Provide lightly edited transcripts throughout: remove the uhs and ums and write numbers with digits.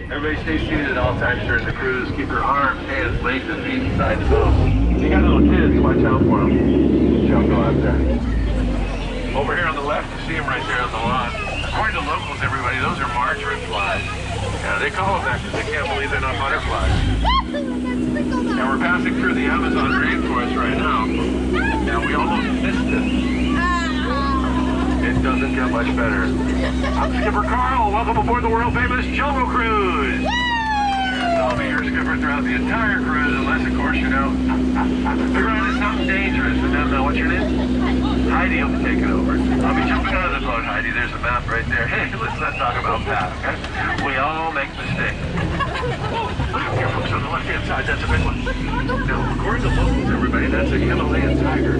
Everybody stay seated at all times during the cruise. Keep your arms, hands, legs, and feet inside the boat. If you got little kids, watch out for them. Don't go out there. Over here on the left, you see them right there on the lawn. According to locals, everybody, those are margarine flies. Yeah, they call them that because they can't believe they're not butterflies. And we're passing through the Amazon rainforest right now. And we almost missed it. It doesn't get much better. I'm Skipper Carl. Welcome aboard the world-famous Jungle Cruise. And I'll be your skipper throughout the entire cruise, unless, of course, you know, the ride is something dangerous. And then, what's your name? Heidi will be taking over. I'll be jumping out of the boat, Heidi. There's a map right there. Hey, let's not talk about that, okay? We all make mistakes. Here, folks, on the left-hand side, that's a big one. Now, according to locals, everybody, that's a Himalayan tiger.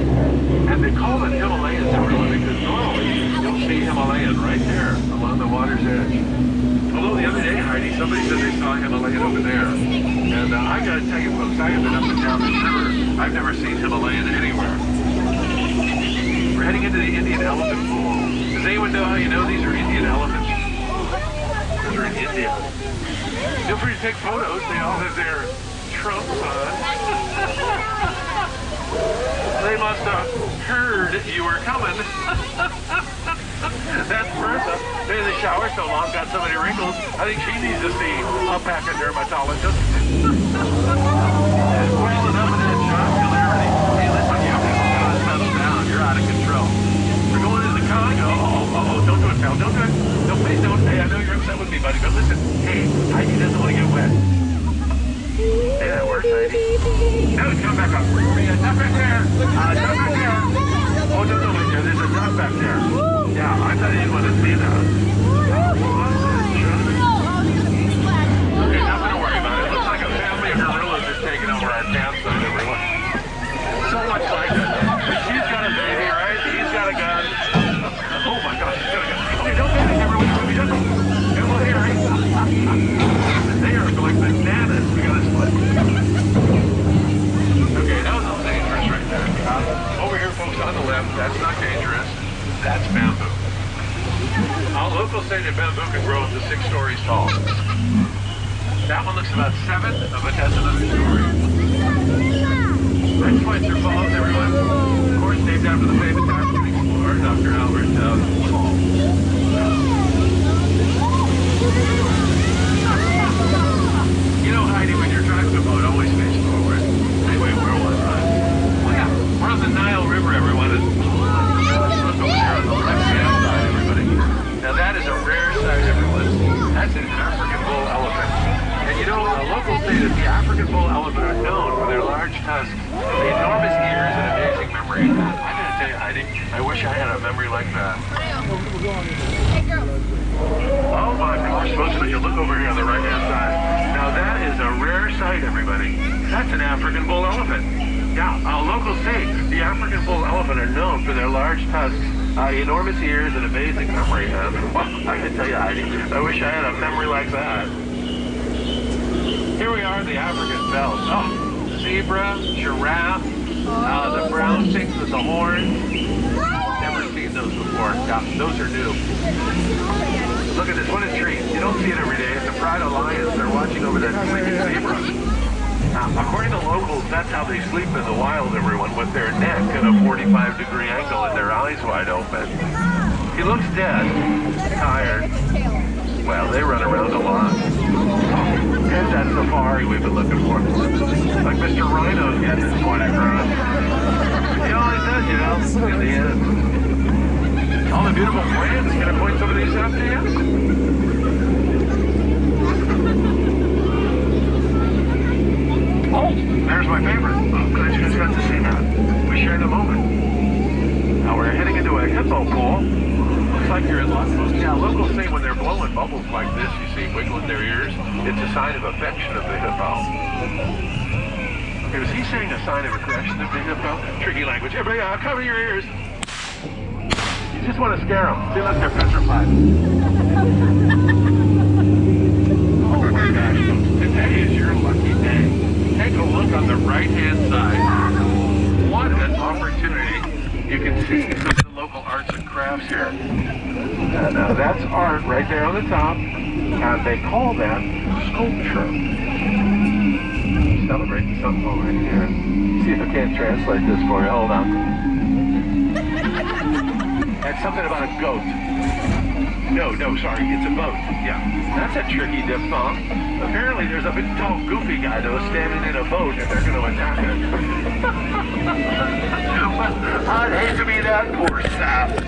And they call it Himalayan tiger because normally you'll see Himalayan right there along the water's edge. Although the other day, Heidi, somebody said they saw Himalayan over there. And I got to tell you, folks, I have been up and down this river. I've never seen Himalayan anywhere. We're heading into the Indian elephant pool. Does anyone know how you know these are Indian elephants? Those are in India. Feel free to take photos. They all have their trunks on. They must have heard you were coming. That's Bertha. Been in the shower so long, got so many wrinkles. I think she needs to see a pachydermatologist. Well enough in that shot, hilarity. Hey, listen, you have to settle down. You're out of control. We're going into the Congo. Oh, don't do it, pal. Don't do it. No, please don't. Hey, I know you're upset with me, buddy, but listen. Hey, Heidi doesn't want to get wet. Hey, that works, Heidi. No, come back up. Duck right there. Duck right there. Oh, no, wait there. There's a duck back there. Yeah, I thought you didn't want to see that. Okay, nothing to worry about. It looks like a family of gorillas is taking over our campsite, everyone. So much like it. She's got a baby, right? He's got a gun. Oh my gosh, he's got a gun. Okay, don't panic, everyone. It's going to be gentle. And we'll hear it. They are like bananas. We got to split. Okay, that was a little dangerous right there. Over here, folks, on the left, that's not dangerous. That's bamboo. Locals say that bamboo can grow up to 6 stories tall. That one looks about 7, but has another story. Next flight through Falls, everyone. Of course, named after the famous African explorer, Dr. Albert Hall. You know, Heidi, when you're driving a boat, always face forward. Anyway, where was I? Oh, yeah. We're on the Nile River, everyone. And look over there on the left-hand side, everybody. Now, that is a rare sight, everyone. That's an African bull elephant. And you know, locals say that the African bull elephant are known for their large tusks, the enormous ears, and amazing memory. I gotta tell you, Heidi, I wish I had a memory like that. Oh my gosh, folks, when you look over here on the right-hand side, now that is a rare sight, everybody. That's an African bull elephant. Yeah, locals say the African bull elephant are known for their large tusks, enormous ears, and amazing memory. Well, I can tell you, Heidi, I wish I had a memory like that. Here we are, the African belt. Oh, zebra, giraffe, the brown things with the horns. Never seen those before. Yeah, those are new. Look at this, what a treat. You don't see it every day. It's a pride of lions. They're watching over that sleeping zebra. According to locals, that's how they sleep in the wild, everyone, with their neck at a 45-degree angle and their eyes wide open. He looks dead, tired. Well, they run around a lot. There's that safari we've been looking for. Like Mr. Rhino's getting his point across. He always does, you know, in the end. All the beautiful plants, can I point some of these out to you? Oh, there's my favorite. I'm glad you guys got to see that. We shared a moment. Now we're heading into a hippo pool. Looks like you're in luck. Yeah, locals say when they're blowing bubbles like this, you see wiggling their ears, it's a sign of affection of the hippo. Okay, was he saying a sign of affection of the hippo? Tricky language. Everybody, cover your ears. You just want to scare them. See, look, they're petrified. Oh my gosh, today is your lucky day. Take a look on the right-hand side. What an opportunity. You can see some of the local arts and crafts. crafts here. And that's art right there on the top. And they call that sculpture. Celebrating something over here. See if I can't translate this for you. Hold on. It's something about a goat. No, sorry, it's a boat. Yeah, that's a tricky diphthong. Apparently there's a big tall goofy guy that was standing in a boat and they're going to attack it. I'd hate to be that poor sap. This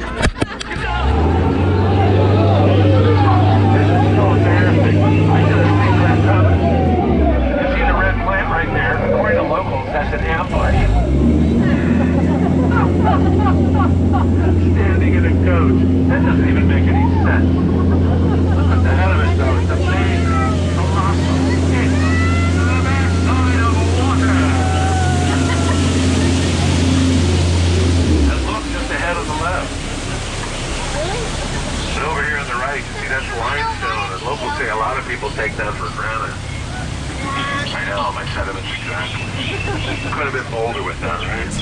is so embarrassing. I should have seen that coming. You see the red plant right there? According to locals, that's an ambush. Standing in a coach. That doesn't even make any sense. What the hell of it though? It's amazing. Colossal. It's the backside of water. And look just ahead on the left. And over here on the right, you see that's limestone. And locals say a lot of people take that for granted. I know, my sentiments exactly. Quite a bit bolder with that, right?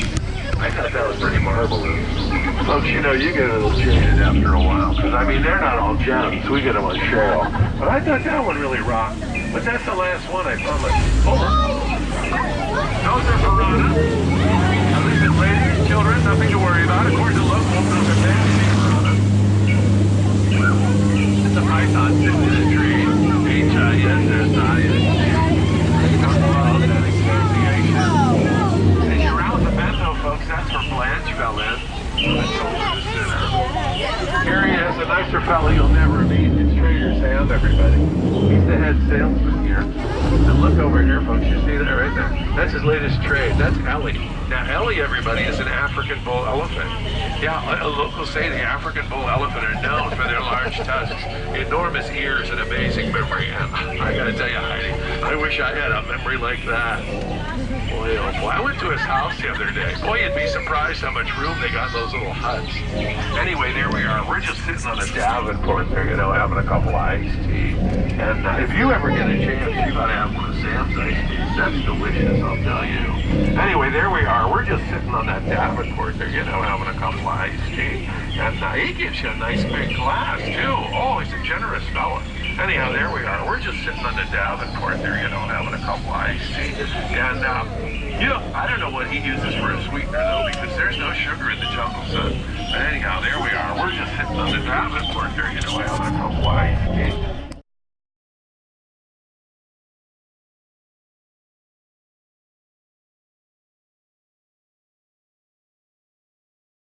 I thought that was pretty marvelous. Folks, you know, you get a little jaded after a while, because, I mean, they're not all gems. We get them on shale. But I thought that one really rocked. But that's the last one, I promise. Oh. Those are piranhas. Now, listen, ladies, children, nothing to worry about. According to locals, those are fantasy piranhas. It's a python sitting in a tree. H-I-S-S-I-N. Folks, that's where Blanche fell in. Here he is, a nicer fellow you'll never meet. It's Trader Sam, everybody. He's the head salesman here. And look over here, folks. You see that right there? That's his latest trade. That's Ellie. Now, Ellie, everybody, is an African bull elephant. Yeah, locals say the African bull elephant are known for their large tusks, enormous ears, and amazing memory. And I gotta tell you, Heidi, I wish I had a memory like that. Boy, oh boy. I went to his house the other day. Boy, you'd be surprised how much room they got in those little huts. Anyway, there we are. We're just sitting on a Davenport there, you know, having a couple of iced tea. And if you ever get a chance, you gotta have one of Sam's iced teas. That's delicious, I'll tell you. Anyway, there we are. We're just sitting on that Davenport there, you know, having a couple of iced tea. And he gives you a nice big glass, too. Oh, he's a generous fella. Anyhow, there we are. We're just sitting on the Davenport there, you know, having a couple of iced tea. And, you know, I don't know what he uses for a sweetener, though, because there's no sugar in the jungle, son. But anyhow, there we are. We're just sitting on the Davenport there, you know, having a couple of iced tea.